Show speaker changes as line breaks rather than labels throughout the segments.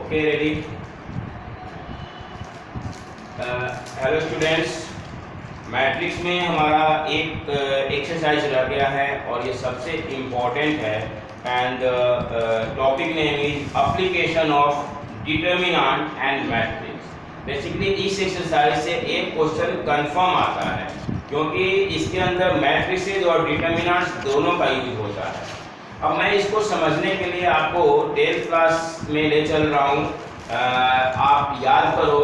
Okay ready. Hello students, matrix में हमारा एक एक्सरसाइज रह गया है और ये सबसे इम्पोर्टेंट है and topic name is application of determinant and matrix. Basically इस एक्सरसाइज से एक क्वेश्चन कंफर्म आता है क्योंकि इसके अंदर मैट्रिसेस और डिटर्मिनेंट्स दोनों का यूज होता है। अब मैं इसको समझने के लिए आपको 10th क्लास में ले चल रहा हूँ। आप याद करो,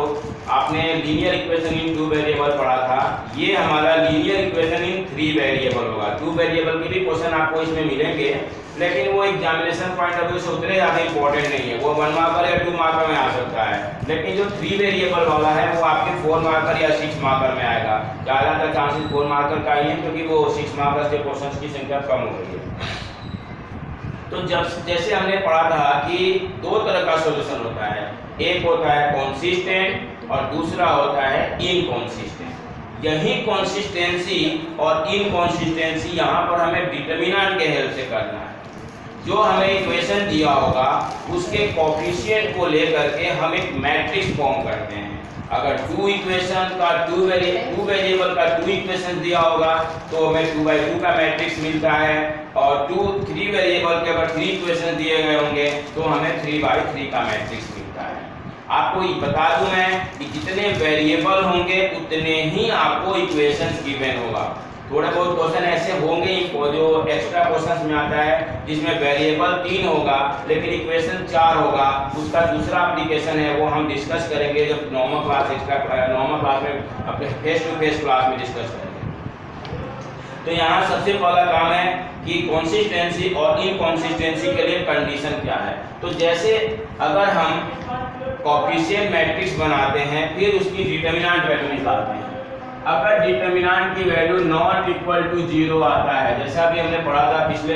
आपने लीनियर इक्वेशन इन 2 वेरिएबल पढ़ा था। ये हमारा लीनियर इक्वेशन इन 3 वेरिएबल होगा। 2 वेरिएबल के भी क्वेश्चन आपको इसमें मिलेंगे, लेकिन वो एग्जामिनेशन पॉइंट ऑफ व्यू से उतने ज़्यादा इंपॉर्टेंट नहीं है। वो 1 मार्कर या 2 मार्कर में आ सकता है, लेकिन जो 3 वेरिएबल वाला है वो आपके 4 मार्कर या 6 मार्कर में आएगा। ज़्यादातर चांसेस 4 मार्कर का ही है क्योंकि वो 6 मार्कर से क्वेश्चन की संख्या कम हो गई है। तो जैसे हमने पढ़ा था कि 2 तरह का सॉल्यूशन होता है, एक होता है कंसिस्टेंट और दूसरा होता है इनकंसिस्टेंट। यही कंसिस्टेंसी और इनकंसिस्टेंसी यहाँ पर हमें डिटर्मिनेंट के हेल्प से करना है। जो हमें इक्वेशन दिया होगा उसके कोफिशिएंट को लेकर के हम एक मैट्रिक्स फॉर्म करते हैं। अगर 2 इक्वेशन का 2 वेरिएबल का 2 इक्वेशन दिया होगा तो हमें 2/2 का मैट्रिक्स मिलता है, और 3 वेरिएबल के अगर 3 इक्वेशन दिए गए होंगे तो हमें 3/3 का मैट्रिक्स मिलता है। आपको ये बता दूं मैं कि जितने वेरिएबल होंगे उतने ही आपको इक्वेशंस गिवन होगा। थोड़े बहुत क्वेश्चन ऐसे होंगे जो एक्स्ट्रा क्वेश्चन में आता है जिसमें वेरिएबल 3 होगा लेकिन इक्वेशन 4 होगा। उसका दूसरा एप्लीकेशन है, वो हम डिस्कस करेंगे जब नॉर्मल क्लास में अपने फेस टू फेस क्लास में डिस्कस करेंगे। तो यहाँ सबसे पहला काम है कि कंसिस्टेंसी और इनकंसिस्टेंसी के लिए कंडीशन क्या है। तो जैसे अगर हम कोफिशिएंट मैट्रिक्स बनाते हैं फिर उसकी डिटर्मिनेंट वैल्यू निकालते हैं। अगर डिटर्मिनेंट की वैल्यू नॉट इक्वल टू 0 आता है, जैसा अभी हमने पढ़ा था पिछले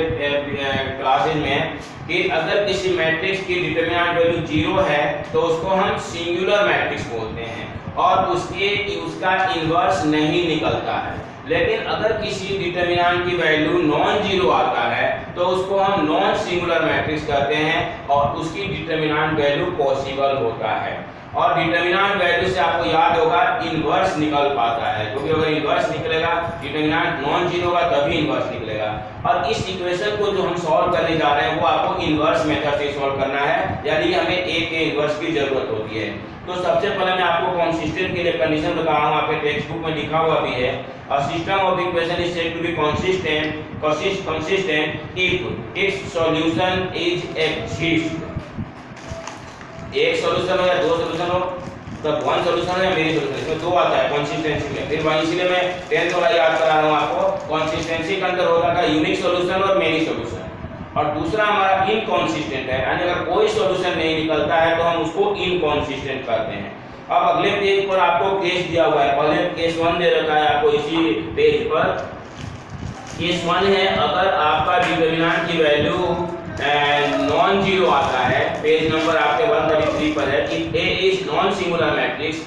क्लासेज में कि अगर किसी मैट्रिक्स की डिटर्मिनेंट वैल्यू 0 है तो उसको हम सिंगुलर मैट्रिक्स बोलते हैं और उसका इन्वर्स नहीं निकलता है। लेकिन अगर किसी डिटर्मिनेंट की वैल्यू नॉन जीरो आता है तो उसको हम नॉन सिंगुलर मैट्रिक्स कहते हैं और उसकी डिटर्मिनेंट वैल्यू पॉसिबल होता है। और डिटर्मिनेंट वैल्यू से आपको याद होगा इन्वर्स निकल पाता है, क्योंकि अगर इन्वर्स निकलेगा डिटर्मिनेंट नॉन जीरो होगा तभी इन्वर्स निकलेगा। और इस इक्वेशन को जो हम सॉल्व करने जा रहे हैं वो आपको इन्वर्स मेथड से सॉल्व करना है, यानी हमें ए के इन्वर्स की जरूरत होती है। तो सबसे पहले मैं आपको कंसिस्टेंट के लिए कंडीशन बता रहा हूँ, आपके टेक्स्ट बुक में लिखा हुआ भी है। A system of equation is said to be consistent if its solution is exist। एक सॉल्यूशन हो या 2 सॉल्यूशन हो, तब 1 सॉल्यूशन हो या मेरी सॉल्यूशन, इसमें 2 आता है कंसिस्टेंसी में। फिर वहीं इसलिए मैं 10th वाला याद करा रहा हूँ आपको। कंसिस्टेंसी के अंदर होता है यूनिक सॉल्यूशन और मेरी सॉल्यूशन। और दूसरा हमारा इनकंसिस्टेंट है, यानी अगर कोई सॉल्यूशन नहीं निकलता है तो हम उसको इनकंसिस्टेंट कहते हैं। अब अगले पेज पर आपको केस दिया हुआ है, पहले केस 1 दे रखा है आपको इसी पेज पर। केस 1 है, अगर आपका डिटर्मिनेंट की वैल्यू नॉन जीरो आता है, पेज नंबर आपके 133 पर है। If A is non singular matrix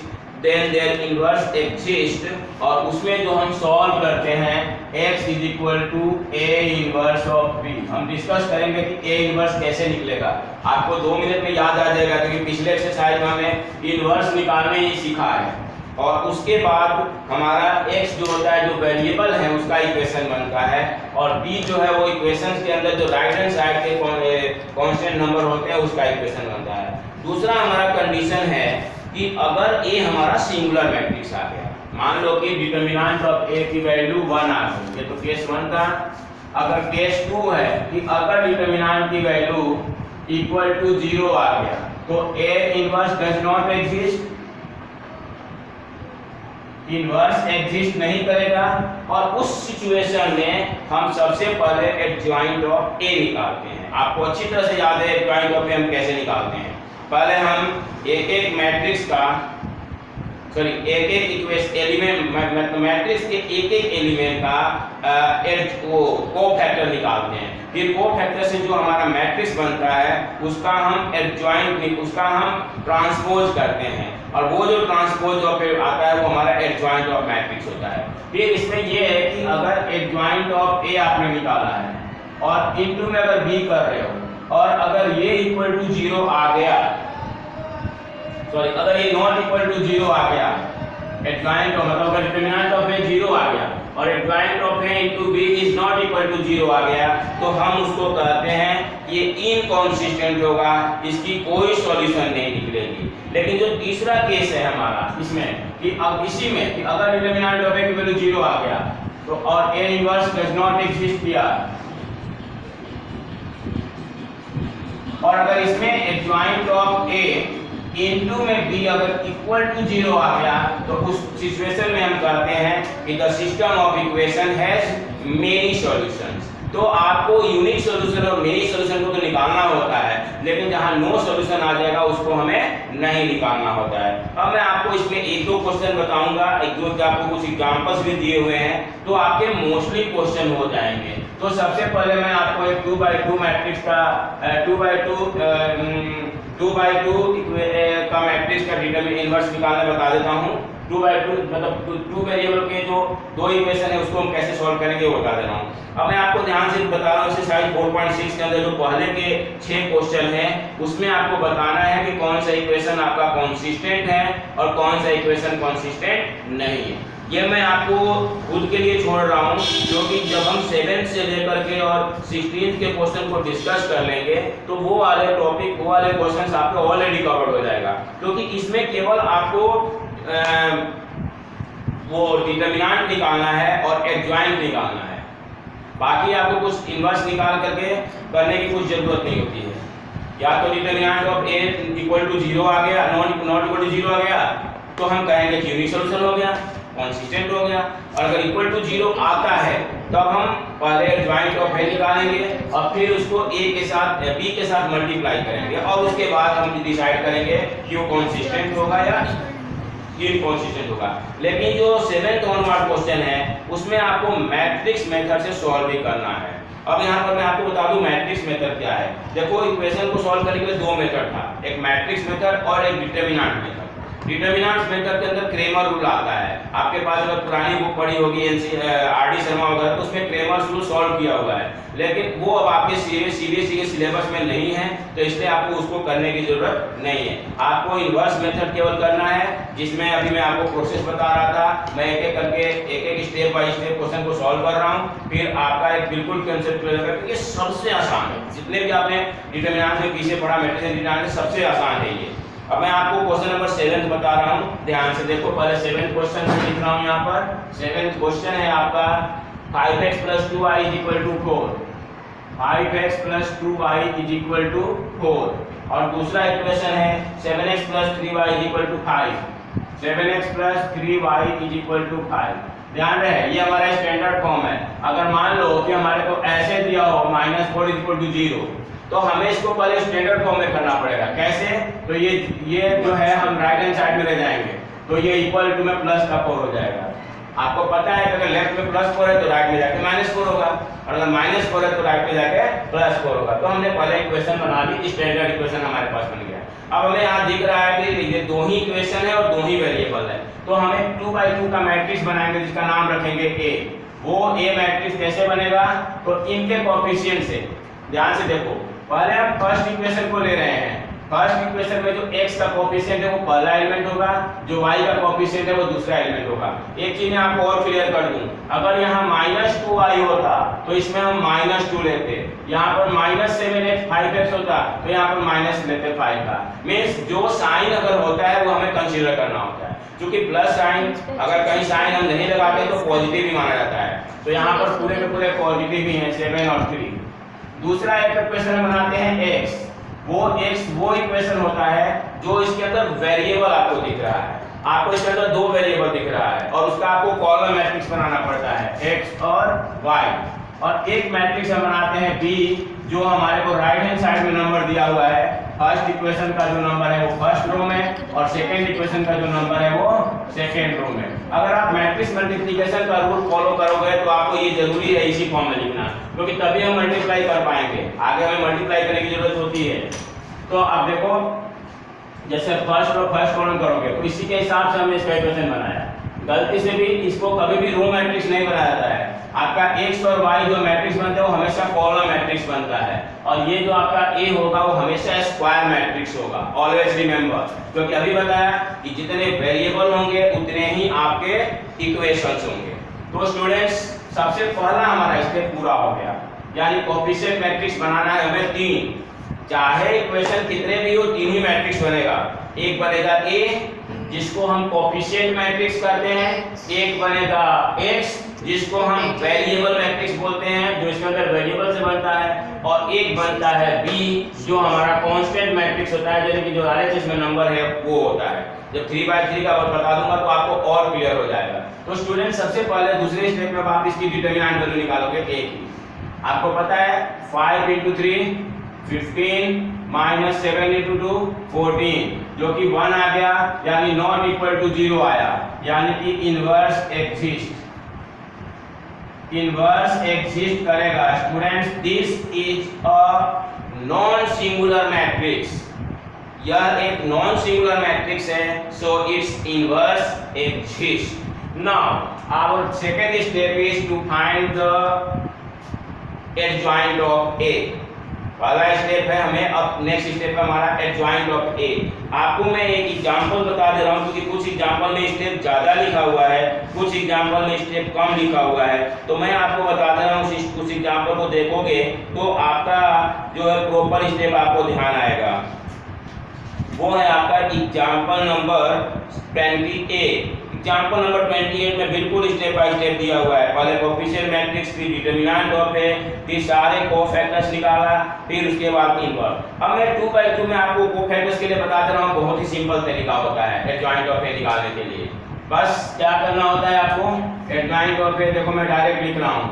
then there inverse exist, और उसमें जो हम सॉल्व करते हैं x is equal to A inverse of B। हम डिस्कस करेंगे कि A इन्वर्स कैसे निकलेगा। आपको 2 मिनट में याद आ जाएगा क्योंकि पिछले एक्सरसाइज में हमने इन्वर्स निकालने ही सीखा है। और उसके बाद हमारा x जो होता है, जो वेरिएबल है, उसका इक्वेशन बनता है, और b जो है वो इक्वेशंस के अंदर जो राइट हैंड साइड के कांस्टेंट नंबर होते हैं उसका इक्वेशन बनता है। दूसरा हमारा कंडीशन है कि अगर a हमारा सिंगुलर मैट्रिक्स आ गया, मान लो कि डिटर्मिनेंट ऑफ a की वैल्यू 1 आ गई, ये तो केस 1 था। अगर केस 2 है कि अगर डिटर्मिनेंट की वैल्यू इक्वल टू 0 आ गया तो a inverse does not exist, inverse exist नहीं करेगा। और उस सिचुएशन में हम सबसे पहले एडजॉइंट ऑफ ए निकालते हैं। आपको अच्छी तरह से याद है एडजॉइंट ऑफ ए हम कैसे निकालते हैं। पहले हम एक मैट्रिक्स का एक एलिमेंट मैट्रिक्स के एक एलिमेंट का कोफैक्टर निकालते हैं। फिर कोफैक्टर से जो हमारा मैट्रिक्स बनता है उसका हम एडजॉइंट, उसका हम ट्रांसपोज करते हैं, और वो जो ट्रांसपोज ऑफ आता है वो हमारा एडजॉइंट ऑफ मैट्रिक्स होता है। फिर इसमें ये है कि अगर एडजॉइंट ऑफ ए आपने निकाला है और इनटू में अगर बी कर रहे हो, और अगर ये इक्वल टू 0 आ गया सॉरी अगर ये नॉट इक्वल टू 0 आ गया, एडजॉइंट ऑफ मतलब अगर डिटरमिनेंट ऑफ ए 0 आ गया और adjoint of A into B is not equal to 0 आ गया, तो हम उसको कहते हैं ये इनकंसिस्टेंट होगा, इसकी कोई सॉल्यूशन नहीं निकलेगी। लेकिन जो तीसरा केस है हमारा इसमें कि अब इसी में कि अगर डिटरमिनेंट ऑफ ए की वैल्यू 0 आ गया तो और A inverse does not exist किया, और अगर इसमें एडजॉइंट ऑफ ए इनटू में बी अगर इक्वल टू 0 आ गया, तो उस सिचुएशन में हम कहते हैं कि the system of equation has many solutions. तो आपको यूनिक सॉल्यूशन और मेनी सॉल्यूशन को तो निकालना होता है, लेकिन जहां नो सॉल्यूशन आ जाएगा उसको हमें नहीं निकालना होता है। अब मैं आपको इसमें एक दो क्वेश्चन बताऊंगा, एक दो आपको कुछ एग्जांपल्स भी दिए हुए हैं, तो आपके मोस्टली क्वेश्चन हो जाएंगे। तो सबसे पहले मैं आपको एक 2x2 मैट्रिक्स का 2x2 का मैट्रिक्स का डिटरमिनेंट इनवर्स निकालना बता देता हूं। 2x2 मतलब 2 वेरिएबल के जो दो इक्वेशन है उसको हम कैसे सॉल्व करेंगे वो बता दे रहा हूं। अब मैं आपको ध्यान से बता रहा हूं, एक्सरसाइज 4.6 के अंदर जो पहले के 6 क्वेश्चन हैं उसमें आपको बताना है कि कौन सा इक्वेशन आपका कंसिस्टेंट है और कौन सा इक्वेशन कंसिस्टेंट नहीं है। ये मैं आपको खुद के लिए छोड़ रहा हूं, क्योंकि जब हम 7th से लेकर के और 16th के क्वेश्चन को डिस्कस कर लेंगे तो वो वाले टॉपिक वो वाले क्वेश्चंस आपके ऑलरेडी कवर्ड हो जाएगा, क्योंकि इसमें केवल आपको वो डिटरमिनेंट निकालना है और एडजॉइंट निकालना है, बाकी आपको कुछ इनवर्स निकाल करके करने की कुछ जरूरत नहीं होती है। या तो determinant of A equal to 0 आ गया, नॉट इक्वल टू 0 आ गया तो हम कहेंगे कि यूनिक सॉल्यूशन हो गया, कंसिस्टेंट हो गया, और अगर इक्वल टू 0 आता है तब हम पहले एडजॉइंट ऑफ ए निकालेंगे और फिर उसको ए के साथ बी के साथ मल्टीप्लाई करेंगे और उसके बाद हम डिसाइड करेंगे कि वो कंसिस्टेंट होगा या इनकंसिस्टेंट होगा। लेकिन जो 7th ऑनवर्ड क्वेश्चन है उसमें आपको मैट्रिक्स मेथड से सॉल्व भी करना है। अब यहाँ पर मैं आपको बता दूं मैट्रिक्स मेथड क्या है। देखो इक्वेशन को सॉल्व करने के लिए दो मेथड था, एक मैट्रिक्स मेथड और एक डिटरमिनेंट मेथड। डिटरमिनेंट मेथड के अंदर क्रेमर रूल आता है, आपके पास अगर पुरानी बुक पढ़ी होगी आर डी शर्मा वगैरह तो उसमें क्रेमर रूल सॉल्व किया हुआ है, लेकिन वो अब आपके सीबीएसई के सिलेबस में नहीं है, तो इसलिए आपको उसको करने की जरूरत नहीं है। आपको इनवर्स मेथड केवल करना है, जिसमें अभी मैं आपको प्रोसेस बता रहा था, मैं एक एक करके एक स्टेप बाय स्टेप क्वेश्चन को सॉल्व कर रहा हूँ, फिर आपका एक बिल्कुल कंसेप्ट क्लियर करके। ये सबसे आसान है, जितने भी आपने डिटरमिनेंट में पीछे पढ़ा मैट्रिक्स डिटरमिनेंट सबसे आसान है ये। अब मैं आपको क्वेश्चन नंबर 7 बता रहा हूं, ध्यान से देखो। पहले 7th क्वेश्चन में लिख रहा हूं यहाँ पर। 7th क्वेश्चन है आपका 5x + 2y = 4। 5x + 2y = 4 और दूसरा इक्वेशन है 7x + 3y = 5। 7x + 3y = 5। ध्यान रहे ये हमारा स्टैंडर्ड फॉर्म है। अगर मान लो कि हमारे को ऐसे दिया हो -4 = 0, तो हमें इसको पहले स्टैंडर्ड फॉर्म में करना पड़ेगा। कैसे? तो ये जो है हम राइट हैंड साइड में ले जाएंगे, तो ये इक्वल टू में +4 हो जाएगा। आपको पता है कि अगर लेफ्ट में +4 है तो राइट में जाके -4 होगा, और अगर -4 है तो राइट में जाके +4 होगा। तो हमने पहले इक्वेशन बना ली, स्टैंडर्ड इक्वेशन हमारे पास बन गया। अब हमें यहाँ दिख रहा है कि ये दो ही इक्वेशन है और दो ही वेरिएबल है, तो हमें 2x2 का मैट्रिक्स बनाएंगे जिसका नाम रखेंगे A। वो A मैट्रिक्स कैसे बनेगा? तो इनके कोएफिशिएंट से। ध्यान से देखो, पहले हम फर्स्ट इक्वेशन को ले रहे हैं। फर्स्ट इक्वेशन में जो x का कोएफिशिएंट है वो पहला एलिमेंट होगा, जो y का कोएफिशिएंट है वो दूसरा एलिमेंट होगा। एक चीज मैं आपको और क्लियर कर दूं, अगर यहाँ -2y होता तो इसमें हम -2 लेते, यहाँ पर -7x 5x होता तो यहाँ पर माइनस लेते 5 का। मींस जो साइन अगर होता है वो हमें कंसीडर करना होता है, क्योंकि प्लस साइन अगर कहीं साइन हम नहीं लगाते तो पॉजिटिव ही माना जाता है। तो यहाँ पर पूरे के पूरे पॉजिटिव ही हैं 7 और 3। दूसरा एक इक्वेशन बनाते हैं x। वो इक्वेशन होता है जो इसके अंदर वेरिएबल आपको दिख रहा है। आपको इसके अंदर दो वेरिएबल दिख रहा है और उसका आपको कॉलम मैट्रिक्स बनाना पड़ता है x और y। और एक मैट्रिक्स हम बनाते हैं b, जो हमारे को राइट हैंड साइड में नंबर दिया हुआ है। फर्स्ट इक्वेशन का जो नंबर है वो फर्स्ट रो में और सेकंड इक्वेशन का जो नंबर है वो सेकंड रो में। अगर आप मैट्रिक्स मल्टीप्लिकेशन का रूल फॉलो करोगे तो आपको ये जरूरी है इसी फॉर्म में लिखना, क्योंकि तभी हम मल्टीप्लाई कर पाएंगे। आगे हमें मल्टीप्लाई करने की जरूरत होती है। तो आप देखो, जैसे फर्स्ट रो फर्स्ट कॉलम करोगे तो इसी के हिसाब से हमने इसका इक्वेशन बनाया। गलती से भी इसको कभी भी रो मैट्रिक्स नहीं बनाया जाता है, आपका x और y जो मैट्रिक्स बनता है वो हमेशा कॉलम मैट्रिक्स बनता है, और ये जो आपका a होगा वो हमेशा स्क्वायर मैट्रिक्स होगा। ऑलवेज रिमेंबर, क्योंकि अभी बताया कि जितने वेरिएबल होंगे उतने ही आपके इक्वेशंस होंगे। तो स्टूडेंट्स सबसे पहला हमारा स्टेप पूरा हो गया, यानी कोएफिशिएंट मैट्रिक्स बनाना है हमें 3, चाहे इक्वेशन कितने भी हो 3 ही मैट्रिक्स बनेगा। एक बनेगा a जिसको हम कोएफिशिएंट मैट्रिक्स कहते हैं, एक बनेगा x जिसको हम वेरिएबल मैट्रिक्स बोलते हैं जो इसके अंदर वेरिएबल से बनता है, और एक बनता है b जो हमारा कांस्टेंट मैट्रिक्स होता है, जैसे कि जो RHS में नंबर है वो होता है। जब 3/3 का बता दूंगा तो आपको और क्लियर हो जाएगा। तो स्टूडेंट सबसे पहले दूसरे स्टेप में आप इसकी डिटरमिनेंट वैल्यू निकालोगे a की। आपको पता है 5 × 3 15 माइनस 7 × 2 14, जो कि 1 आ गया, यानी नॉट इक्वल टू 0 आया, यानी कि इनवर्स एग्जिस्ट करेगा। Students this is a non singular matrix, यह एक नॉन सिंगुलर मैट्रिक्स है, so its inverse exist. Now our second step is to find the adjoint of A। पहला स्टेप है हमें, अब नेक्स्ट स्टेप है हमारा एडजॉइंट ऑफ A। आपको मैं एक एग्जांपल बता दे रहा हूं, क्योंकि कुछ एग्जांपल में स्टेप ज्यादा लिखा हुआ है, कुछ एग्जांपल में स्टेप कम लिखा हुआ है, तो मैं आपको बता दे रहा हूं, कुछ एग्जांपल को देखोगे तो आपका जो है प्रॉपर स्टेप आपको ध्यान आएगा। वो है आपका एग्जांपल नंबर 28। एग्जांपल नंबर 28 में बिल्कुल स्टेप बाय स्टेप दिया हुआ है। पहले कोएफिशिएंट मैट्रिक्स की डिटरमिनेंट ऑफ है, फिर सारे कोफैक्टर्स निकाला, फिर उसके बाद इनवर्स। अब मैं 2/2 में आपको कोफैक्टर्स के लिए बता दे रहा हूं, बहुत ही सिंपल तरीका होता है एडजॉइंट ऑफ ए निकालने के लिए। बस क्या करना होता है आपको, एडजॉइंट ऑफ ए देखो मैं डायरेक्ट लिख रहा हूं,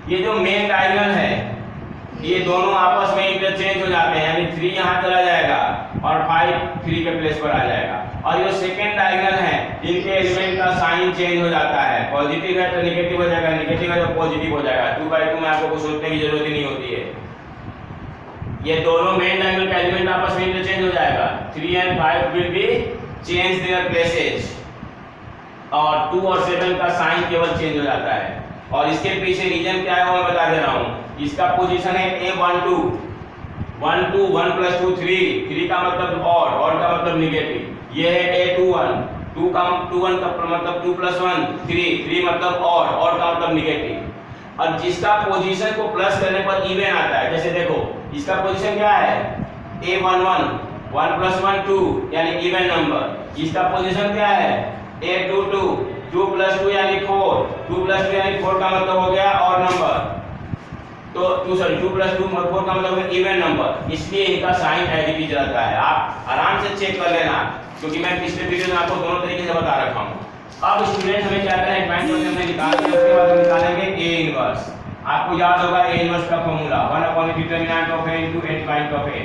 ये जो मेन डायगोनल है ये दोनों आपस में इंटरचेंज हो जाते हैं, यानी 3 यहां चला जाएगा और 5 3 के प्लेस पर आ जाएगा। और जो सेकंड डायगोनल है इनके एलिमेंट का साइन चेंज हो जाता है, पॉजिटिव है तो नेगेटिव हो जाएगा, नेगेटिव है तो पॉजिटिव हो जाएगा। 2/2 में आपको कुछ सोचने की जरूरत ही नहीं होती है, ये दोनों मेन डायगोनल का एलिमेंट आपस में इंटरचेंज हो जाएगा। 3 and 5 will be change their places, और 2 और 7 का साइन केवल चेंज हो जाता है। और इसके पीछे रीजन क्या है वो मैं बता दे रहा हूं। इसका पोजीशन है A12 1 2 1 + 2 3 का मतलब ऑड का मतलब नेगेटिव। ये है A21 2 का 21 का मतलब 2 + 1 3 मतलब ऑड का मतलब नेगेटिव। और जिसका पोजीशन को प्लस करने पर इवन आता है, जैसे देखो इसका पोजीशन क्या है A11 1 + 1 2 यानी इवन नंबर। इसका पोजीशन क्या है A22 2 + 2 यानी 4 2 + 2 यानी 4 का मतलब हो गया और नंबर, तो 2 + 2 4 का मतलब है इवन नंबर, इसलिए इनका साइन एज इट इज रहता है। आप आराम से चेक कर लेना, क्योंकि मैं पिछले वीडियो में आपको दोनों तरीके से बता रखा हूं। अब स्टूडेंट हमें क्या करना है, एडवांस क्वेश्चन में निकालना है, उसके बाद हम निकालेंगे A इनवर्स। आपको याद होगा A इनवर्स का formula 1 determinant of A * adjoint of A।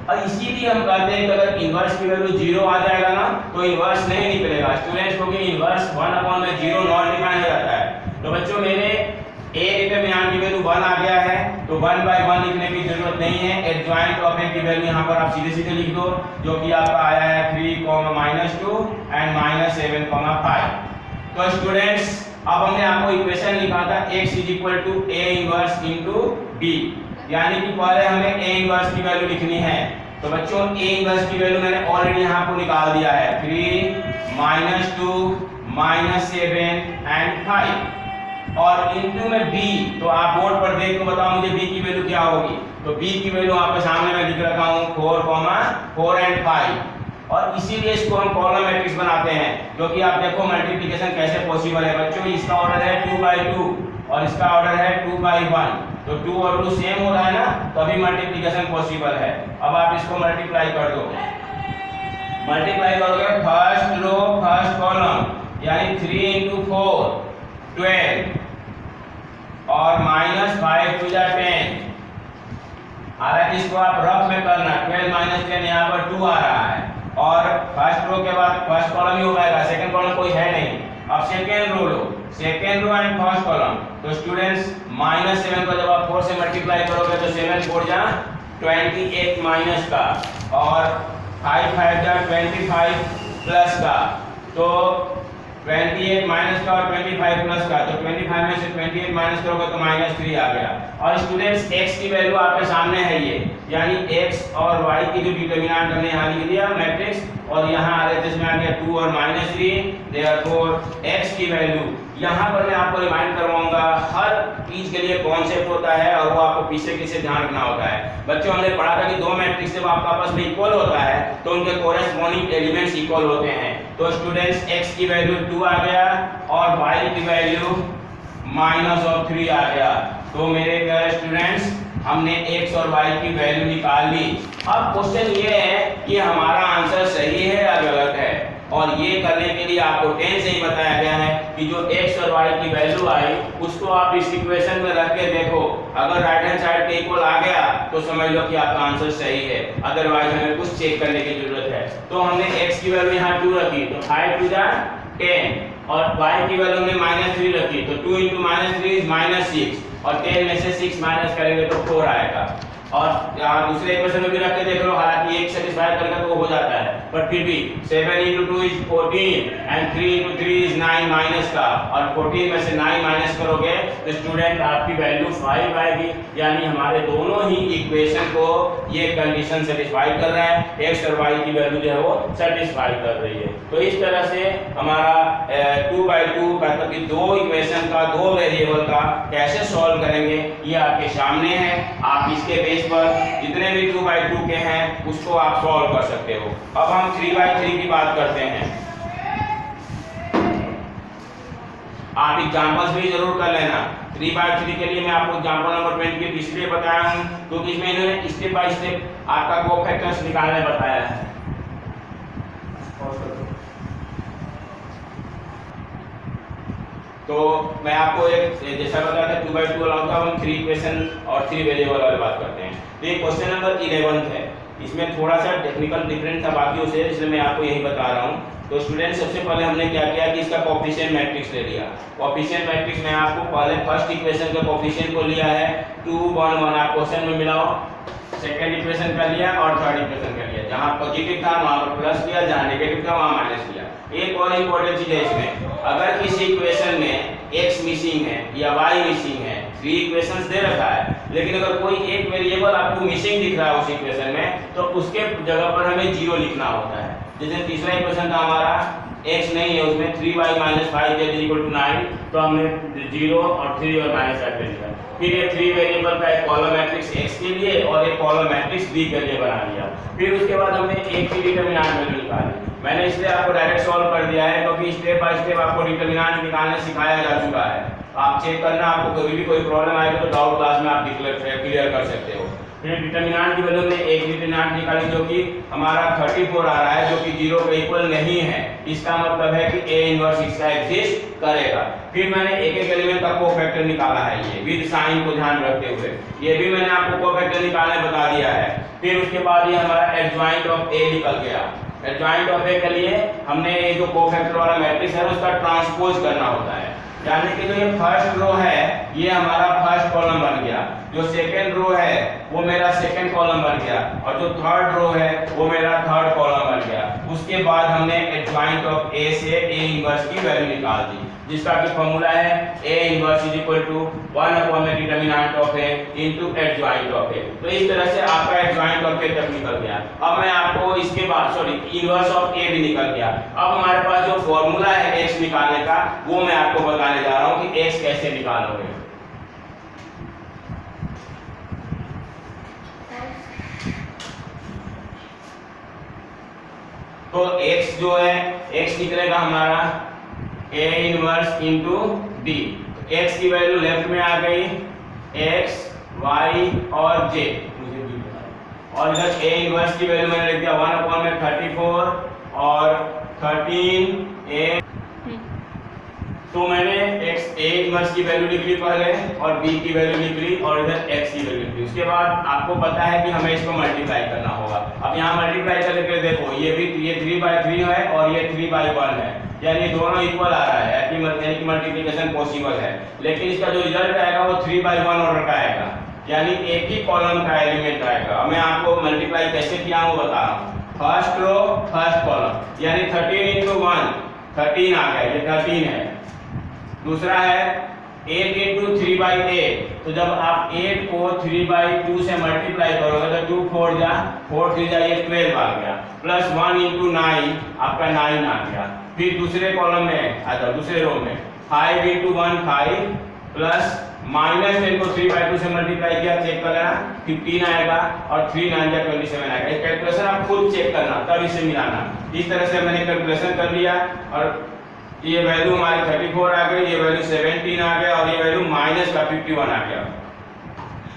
और इसीलिए हम कहते हैं कि अगर इनवर्स की वैल्यू 0 आ जाएगा ना तो इनवर्स नहीं निकलेगा स्टूडेंट्स, क्योंकि इनवर्स 1/0 नॉट डिफाइन हो जाता है। तो बच्चों मेरे A डिटरमिनेंट की वैल्यू 1 आ गया है, तो 1/1 लिखने की जरूरत नहीं है। एडजॉइंट ऑफ A की वैल्यू यहां पर आप सीधे लिख दो, जो कि आपका आया है 3, -2 एंड -7, 5। तो स्टूडेंट्स अब हमने आपको इक्वेशन लिखा था x = A इनवर्स * B, यानी कि पहले हमें A इनवर्स की वैल्यू लिखनी है। तो बच्चों A इनवर्स की वैल्यू मैंने ऑलरेडी यहां पर निकाल दिया है 3 -2 -7 एंड 5 और इनटू में B। तो आप बोर्ड पर देख के बताओ मुझे B की वैल्यू क्या होगी। तो B की वैल्यू आपके सामने मैं लिख रखा हूं 4 एंड 5, और इसीलिए इसको हम कॉलम मैट्रिक्स बनाते हैं, क्योंकि आप देखो मल्टीप्लिकेशन कैसे पॉसिबल है बच्चों। इसका ऑर्डर है 2/2 और इसका ऑर्डर है 2/1, तो 2 और 2 सेम हो रहा है ना, तभी मल्टीप्लिकेशन पॉसिबल है। अब आप इसको मल्टीप्लाई कर दो, मल्टीप्लाई करोगे फर्स्ट रो फर्स्ट कॉलम, यानी 3 × 4 12 और -5 × 10। हालांकि इसको आप रफ में करना, 12 - 10 यहाँ पर 2 आ रहा है, और फर्स्ट रो के बाद फर्स्ट कॉलम ही हो पाएगा, सेकंड कॉलम कोई है नहीं। अब सेकंड रो लो, second row and first column. तो स्टूडेंट्स -7 को जब आप 4 से मल्टीप्लाई करोगे तो 7 4 जा 28 माइनस का, और 5 5 जा 25 प्लस का, तो 28 माइनस का और 25 प्लस का, तो 25 में से 28 माइनस करोगे तो -3 आ गया। और स्टूडेंट्स x की वैल्यू आपके सामने है ये, यानी x और y की जो डिटरमिनेंट हमने यहाँ लिख दिया मैट्रिक्स, और यहाँ RHS में आ गया 2 और -3, देयरफॉर x की वैल्यू यहाँ पर मैं आपको रिमाइंड करवाऊंगा हर चीज के लिए कॉन्सेप्ट होता है और वो आपको पीछे किसे ध्यान रखना होता है। बच्चों हमने पढ़ा था कि दो मैट्रिक्स जब आपका आपस में इक्वल होता है तो उनके कोरेस्पोंडिंग एलिमेंट्स इक्वल होते हैं। तो स्टूडेंट्स x की वैल्यू 2 आ गया और y की वैल्यू -3 आ गया। तो मेरे प्यारे स्टूडेंट्स हमने x और y की वैल्यू निकाल ली। अब क्वेश्चन ये है कि हमारा आंसर सही है या गलत है, और ये करने के लिए आपको 10 से ही बताया गया है कि जो x और y की वैल्यू आई उसको आप इस इक्वेशन में रख के देखो, अगर राइट हैंड साइड के इक्वल आ गया तो समझ लो कि आपका आंसर सही है, अदरवाइज हमें कुछ चेक करने की जरूरत है। तो हमने x की वैल्यू यहाँ 2 रखी तो 5 2 जा 10, और y की वैल्यू हमने -3 रखी तो 2 × -3 is -6, और 10 में से 6 माइनस करेंगे तो 4 आएगा। और यहाँ दूसरे इक्वेशन में भी रख के देख लो, हालांकि एक सेटिस्फाई करेगा तो हो जाता है, पर फिर भी 7 × 2 is 14 and 3 × 3 is 9 माइनस का, और 14 में से 9 माइनस करोगे तो स्टूडेंट आपकी वैल्यू 5 आएगी। यानी हमारे दोनों ही इक्वेशन को ये कंडीशन सेटिस्फाई कर रहा है, x और y की वैल्यू जो है वो सेटिस्फाई कर रही है। तो इस तरह से हमारा 2/2 मतलब कि दो इक्वेशन का दो वेरिएबल का कैसे सॉल्व करेंगे ये आपके सामने है। आप इसके बेस पर जितने भी 2/2 के हैं उसको आप सॉल्व कर सकते हो। अब हम 3/3 की बात करते हैं। आप एग्जांपल्स भी जरूर कर लेना। 3/3 के लिए मैं आपको एग्जांपल नंबर 20 इसलिए बताया हूं क्योंकि इसमें इन्होंने स्टेप बाय स्टेप आपका कोफैक्टर्स निकालने बताया है। तो मैं आपको एक जैसा बताया था 2/2 अलाउ था, हम 3 इक्वेशन और 3 वेरिएबल वाले बात करते हैं। तो ये क्वेश्चन नंबर 11 है, इसमें थोड़ा सा टेक्निकल डिफरेंस था बाकियों से, इसलिए मैं आपको यही बता रहा हूँ। तो स्टूडेंट सबसे पहले हमने क्या किया कि इसका कोएफिशिएंट मैट्रिक्स ले लिया। कोएफिशिएंट मैट्रिक्स में आपको पहले फर्स्ट इक्वेशन के कोएफिशिएंट को लिया है 2 1 1, आप क्वेश्चन में मिलाओ, सेकंड इक्वेशन का लिया और थर्ड इक्वेशन का लिया। जहां पॉजिटिव था वहां पर प्लस लिया, जहां नेगेटिव था वहां माइनस लिया। एक और इंपॉर्टेंट चीज है इसमें, अगर किसी इक्वेशन में x मिसिंग है या y मिसिंग है, 3 इक्वेशंस दे रखा है, लेकिन अगर कोई एक वेरिएबल आपको मिसिंग दिख रहा है उस इक्वेशन में तो उसके जगह पर हमें 0 लिखना होता है। जैसे तीसरा इक्वेशन था हमारा x नहीं है, उसमें 3y - 5z = 9, तो हमने 0 और 3 और -5 लिखा। फिर ये 3 वेरिएबल का एक कॉलम मैट्रिक्स x के लिए और एक कॉलम मैट्रिक्स b के लिए बना लिया। फिर उसके बाद हमने एक की डिटरमिनेंट वैल्यू निकाली। मैंने इसलिए आपको डायरेक्ट सॉल्व कर दिया है क्योंकि स्टेप बाय स्टेप आपको डिटरमिनेंट निकालना सिखाया जा चुका है। आप चेक करना, आपको कभी भी कोई प्रॉब्लम आएगी तो डाउट क्लास में आप क्लियर कर सकते हो। फिर डिटरमिनेंट की वैल्यू में एक डिटरमिनेंट निकाली जो कि हमारा 34 आ रहा है, जो कि 0 के इक्वल नहीं है। इसका मतलब है कि a इनवर्स इसका एग्जिस्ट करेगा। फिर मैंने एक एक एलिमेंट का कोफैक्टर निकाला है, ये विद साइन को ध्यान रखते हुए, ये भी मैंने आपको कोफैक्टर निकालने बता दिया है। फिर उसके बाद ये हमारा एडजॉइंट ऑफ a निकल गया। एडजॉइंट ऑफ a के लिए हमने ये जो कोफैक्टर वाला मैट्रिक्स है उसका ट्रांसपोज करना होता है, यानी कि जो ये फर्स्ट रो है ये हमारा फर्स्ट कॉलम बन गया, जो सेकंड रो है वो मेरा सेकंड कॉलम बन गया, और जो थर्ड रो है वो मेरा थर्ड कॉलम बन गया। उसके बाद हमने एडजॉइंट ऑफ a से a इनवर्स की वैल्यू निकाल दी, जिसका कि फार्मूला है a inverse = determinant of a into adjoint of a। तो इस तरह से आपका एडजॉइंट ऑफ a तक निकल गया। अब मैं आपको इसके बाद इनवर्स ऑफ a भी निकल गया। अब हमारे पास जो फार्मूला है x निकालने का वो मैं आपको बताने जा रहा हूं कि x कैसे निकालोगे। तो x जो है x निकलेगा हमारा a inverse into b। x की वैल्यू लेफ्ट में आ गई x y और j, और इधर a इनवर्स की वैल्यू मैंने लिख दिया 1/34 और 13a। तो मैंने a इनवर्स की वैल्यू लिख ली पहले और b की वैल्यू लिख ली और इधर x की वैल्यू लिख ली। उसके बाद आपको पता है कि हमें इसको मल्टीप्लाई करना होगा। अब यहाँ मल्टीप्लाई करके देखो, ये 3/3 है और ये 3/1 है, यानी दोनों इक्वल आ रहा है, यानी कि मल्टीप्लिकेशन पॉसिबल है। लेकिन इसका जो रिजल्ट आएगा वो 3/1 ऑर्डर का आएगा, यानी एक ही कॉलम का एलिमेंट आएगा। अब मैं आपको मल्टीप्लाई कैसे किया हूँ बता रहा हूँ। फर्स्ट रो फर्स्ट कॉलम, यानी 13 × 1 13 आ गया, ये 13 है। दूसरा है 8 इंटू 3/8, तो जब आप 8 को 3/2 से मल्टीप्लाई करोगे तो 2 4 जा 4 3 जा, ये 12 आ गया, प्लस 1 इंटू 9 आपका 9 आ गया। फिर दूसरे कॉलम में आ जाओ, दूसरे रो में 5 इंटू 1 5, प्लस माइनस 10 को 3/2 से मल्टीप्लाई किया, चेक कर लेना 15 आएगा, और 3 9 जा 27 आएगा। ये कैलकुलेशन आप खुद चेक करना, तब इसे मिलाना। इस तरह से मैंने कैलकुलेशन कर लिया, और ये वैल्यू हमारी 34 आ गई, ये वैल्यू 17 आ गया, और ये वैल्यू माइनस का 51 आ गया।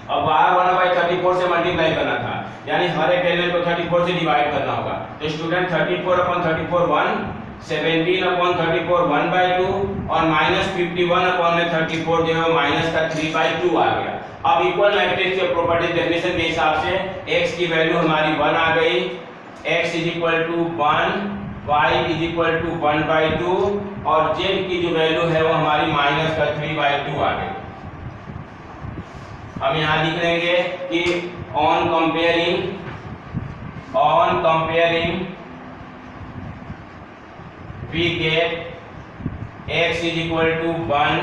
अब बाहर 1/34 से मल्टीप्लाई करना था, यानी हर एक एलिमेंट को 34 से डिवाइड करना होगा। तो स्टूडेंट 34/34 1, 17/34 1/2, और माइनस 51/34 जो है माइनस का 3/2 आ गया। अब इक्वल मैट्रिक्स के प्रॉपर्टी डेफिनेशन के हिसाब से x की वैल्यू हमारी 1 आ गई, x = 1, y = 1/2, और z की जो वैल्यू है वो हमारी माइनस का 3/2 आ गई। हम यहाँ लिख लेंगे कि on comparing we get x = 1,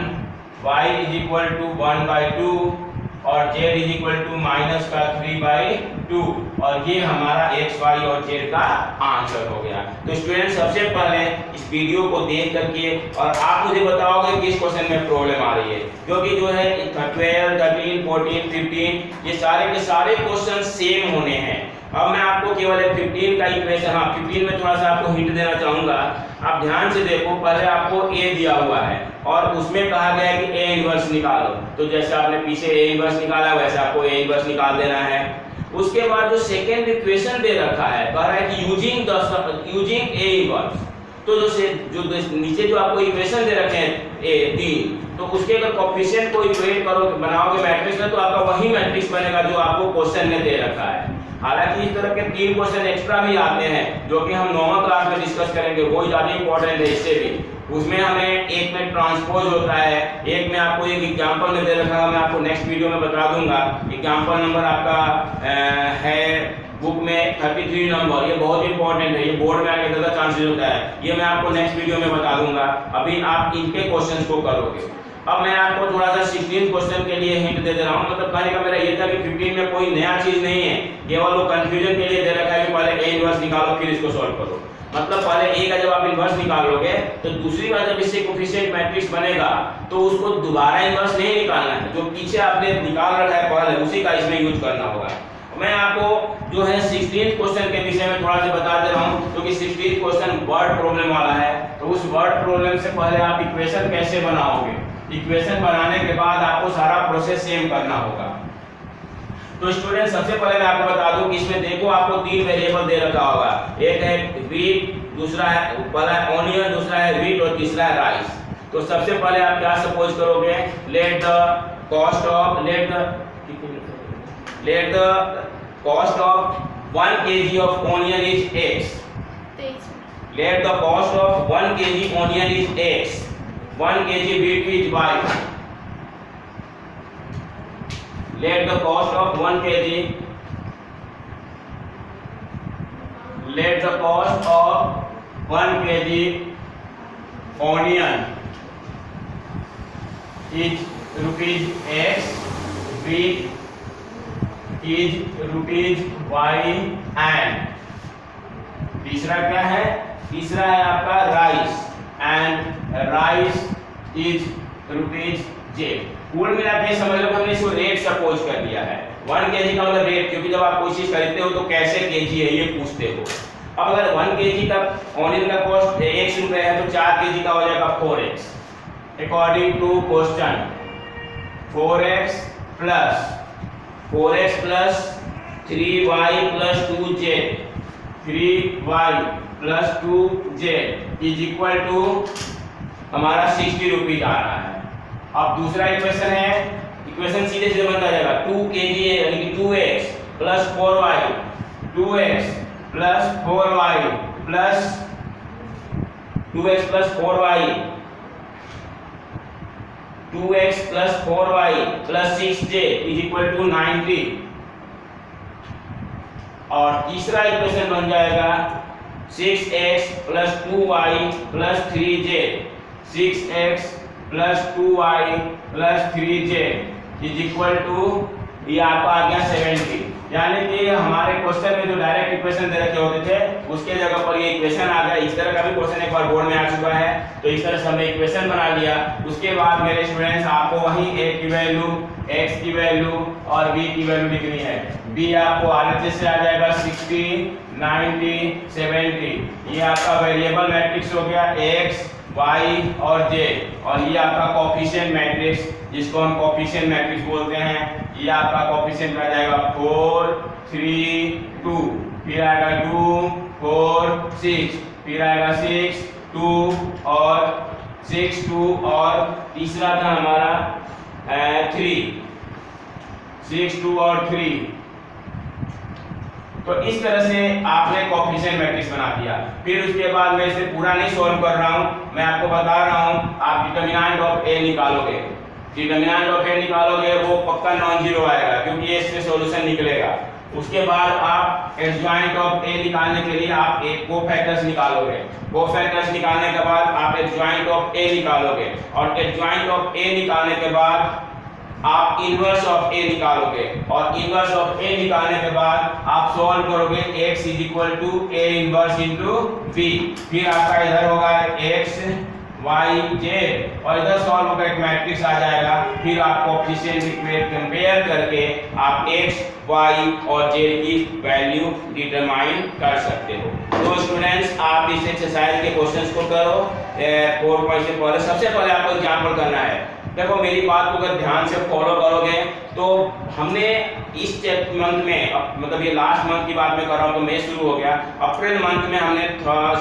y = 1/2, और z = माइनस का 3/2, और ये हमारा x, y और z का आंसर हो गया। तो स्टूडेंट सबसे पहले इस वीडियो को देख करके और आप मुझे बताओगे कि इस क्वेश्चन में प्रॉब्लम आ रही है, क्योंकि जो है 12, 13, 14, 15 ये सारे के सारे क्वेश्चन सेम होने हैं। अब मैं आपको केवल 15 का इक्वेशन, 15 में थोड़ा सा आपको हिंट देना चाहूंगा। आप ध्यान से देखो, पहले आपको a दिया हुआ है और उसमें कहा गया है कि a इनवर्स निकालो, तो जैसे आपने पीछे a इनवर्स निकाला वैसे आपको a इनवर्स निकाल देना है। उसके बाद जो सेकेंड इक्वेशन दे रखा है, कह रहा है कि यूजिंग a इनवर्स, तो जो नीचे जो आपको इक्वेशन दे रखे हैं a 3, तो उसके अगर कोएफिशिएंट को इक्वेट करोगे, बनाओगे मैट्रिक्स में, तो आपका वही मैट्रिक्स बनेगा जो आपको क्वेश्चन में दे रखा है। हालांकि इस तरह के 3 क्वेश्चन एक्स्ट्रा भी आते हैं जो कि हम नॉर्मल क्लास में डिस्कस करेंगे, वो ज्यादा इंपॉर्टेंट है इससे भी। उसमें हमें एक में ट्रांसपोज होता है, एक में आपको एक एग्जांपल में दे रखा है, मैं आपको नेक्स्ट वीडियो में बता दूंगा। एग्जांपल नंबर आपका है बुक में 33 नंबर, ये बहुत इंपॉर्टेंट है, ये बोर्ड में आके ज्यादा चांसेस होता है, ये मैं आपको नेक्स्ट वीडियो में बता दूंगा। अभी आप इनके क्वेश्चंस को करोगे। अब मैं आपको थोड़ा सा 16 क्वेश्चन के लिए हिंट दे दे रहा हूं, मतलब कहने का मेरा ये था कि 15 में कोई नया चीज नहीं है, केवल वो कंफ्यूजन के लिए दे रखा है कि पहले a इनवर्स निकालो फिर इसको सॉल्व करो। मतलब पहले a का जब आप इनवर्स निकालोगे तो दूसरी बार जब इससे कोएफिशिएंट मैट्रिक्स बनेगा तो उसको दोबारा इनवर्स नहीं निकालना है, जो पीछे आपने निकाल रखा है पहले उसी का इसमें यूज करना होगा। मैं आपको जो है 16 क्वेश्चन के विषय में थोड़ा सा बता दे रहा हूं, क्योंकि 16 क्वेश्चन वर्ड प्रॉब्लम वाला है। तो उस वर्ड प्रॉब्लम से पहले आप इक्वेशन कैसे बनाओगे, इक्वेशन बनाने के बाद आपको सारा प्रोसेस सेम करना होगा। तो स्टूडेंट सबसे पहले मैं आपको बता दूं कि इसमें देखो आपको 3 वेरिएबल दे रखा होगा, एक है व्हीट, दूसरा है पहला ऑनियन, दूसरा है व्हीट और तीसरा है राइस। तो सबसे पहले आप क्या सपोज करोगे, let the cost of 1 kg of onion is x, let the cost of 1 kg onion is x, 1 kg wheat is y, let the cost of 1 kg, let the cost of 1 kg onion is rupees x, wheat is rupees y, and तीसरा क्या है, तीसरा है आपका rice, and rice is rupees जे। कुल मिला के समझ लो हमने इसको रेट सपोज कर दिया है। 1 केजी का मतलब रेट, क्योंकि जब आप कोई चीज खरीदते हो तो कैसे केजी है ये पूछते हो। अब अगर 1 केजी का ऑनियन का कॉस्ट 1 रुपए है तो 4 केजी का हो जाएगा 4x। According to question 4x plus 3y plus 2z, 3y plus 2z is equal to हमारा 60 रुपीज आ रहा है। अब दूसरा इक्वेशन है, इक्वेशन सीधे सीधे बनता जाएगा 2 kg यानी कि 2x plus 4y, 2x plus 4y plus 2x plus 4y, 2x plus 4y plus 6j is equal to 90। और तीसरा इक्वेशन बन जाएगा 6x plus 2y plus 3z, 6x plus 2y plus 3z is equal to, ये आपका आ गया 70। यानी कि हमारे क्वेश्चन में जो डायरेक्ट इक्वेशन दे रखे होते थे उसके जगह पर ये इक्वेशन आ गया। इस तरह का भी क्वेश्चन एक बार बोर्ड में आ चुका है, तो इस तरह से हमने इक्वेशन बना लिया। उसके बाद मेरे स्टूडेंट्स आपको वहीं a की वैल्यू, x की वैल्यू और b की वैल्यू लिखनी है। b आपको RHS से आ जाएगा 60, 90, 70। ये आपका वेरिएबल मैट्रिक्स हो गया x, y और z, और ये आपका कोफिशिएंट मैट्रिक्स जिसको हम कोफिशिएंट मैट्रिक्स बोलते हैं। ये आपका कोफिशिएंट आ जाएगा 4, 3, 2, फिर आएगा 2, 4, 6, फिर आएगा 6, 2 और 6, 2 और तीसरा था हमारा 3, 6, 2 और 3। तो इस तरह से आपने कोफिशिएंट मैट्रिक्स बना दिया। फिर उसके बाद मैं इसे पूरा नहीं सॉल्व कर रहा हूं, मैं आपको बता रहा हूं आप डिटरमिनेंट ऑफ ए निकालोगे। डिटरमिनेंट ऑफ ए निकालोगे वो पक्का नॉन जीरो आएगा क्योंकि ये इससे सॉल्यूशन निकलेगा। उसके बाद आप एडजॉइंट ऑफ ए निकालने के लिए आप एक कोफैक्टर्स निकालोगे। कोफैक्टर्स निकालने के बाद आप एडजॉइंट ऑफ ए निकालोगे, और एडजॉइंट ऑफ ए निकालने के बाद आप इनवर्स ऑफ ए निकालोगे, और इनवर्स ऑफ ए निकालने के बाद आप सॉल्व करोगे x is equal to a inverse into b। फिर आपका इधर होगा x, y, z, और इधर सॉल्व होकर एक मैट्रिक्स आ जाएगा। फिर आप कोएफिशिएंट इक्वेशन कंपेयर करके आप x, y और z की वैल्यू डिटरमाइन कर सकते हो। तो स्टूडेंट्स आप इस एक्सरसाइज के क्वेश्चंस को करो। 4 पॉइंट से पहले सबसे पहले आपको एग्जांपल करना है। देखो मेरी बात को अगर ध्यान से फॉलो करोगे तो हमने इस मंथ में, मतलब ये लास्ट मंथ की बात मैं कर रहा हूँ तो मई शुरू हो गया, अप्रैल मंथ में हमने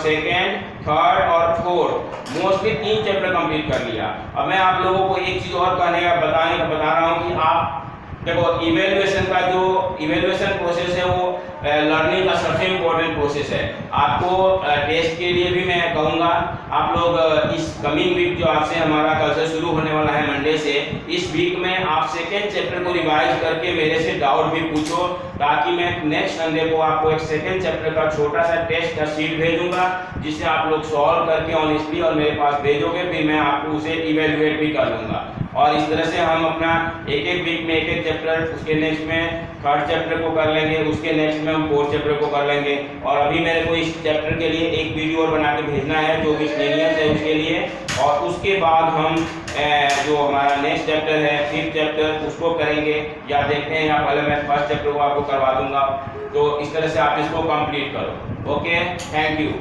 सेकेंड, थर्ड और फोर्थ मोस्टली 3 चैप्टर कंप्लीट कर लिया। अब मैं आप लोगों को एक चीज और बता रहा हूँ कि आप देखो इवैल्यूएशन का जो इवैल्यूएशन प्रोसेस है वो लर्निंग का सबसे इम्पोर्टेंट प्रोसेस है। आपको टेस्ट के लिए भी मैं कहूँगा आप लोग इस कमिंग वीक जो आपसे हमारा कल से शुरू होने वाला है मंडे से, इस वीक में आप सेकेंड चैप्टर को रिवाइज करके मेरे से डाउट भी पूछो, ताकि मैं नेक्स्ट संडे को आपको एक सेकेंड चैप्टर का छोटा सा टेस्ट का शीट भेजूंगा जिसे आप लोग सॉल्व करके ऑनेस्टली और मेरे पास भेजोगे, फिर मैं आपको उसे इवेल्युएट भी कर लूँगा। और इस तरह से हम अपना एक वीक में एक चैप्टर, उसके नेक्स्ट में थर्ड चैप्टर को कर लेंगे, उसके नेक्स्ट में हम फोर्थ चैप्टर को कर लेंगे। और अभी मेरे को इस चैप्टर के लिए एक वीडियो और बना के भेजना है जो मिसलेनियस है उसके लिए, और उसके बाद हम जो हमारा नेक्स्ट चैप्टर है 5th चैप्टर उसको करेंगे, या देखते हैं या पहले मैं फर्स्ट चैप्टर को आपको करवा दूंगा। तो इस तरह से आप इसको कंप्लीट करो। Okay, thank you.